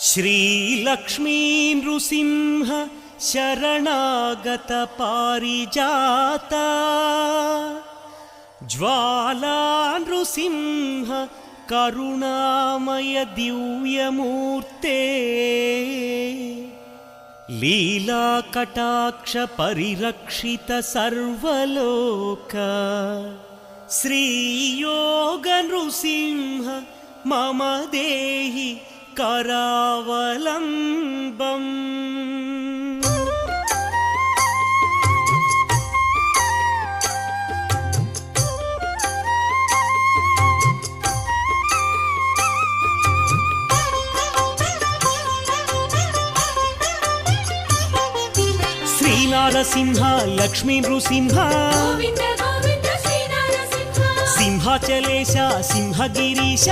श्रीलक्ष्मी नृसिंह शरणागत पारिजाता ज्वाला नृसिंह करुणामय दिव्यमूर्ते लीला कटाक्ष परिरक्षित सर्वलोक श्रीयोग नृसिंह मम देहि करावलम्बम्। श्रीनारसिंह लक्ष्मी नृसिंह सिंहाचलेश सिंहगिरीश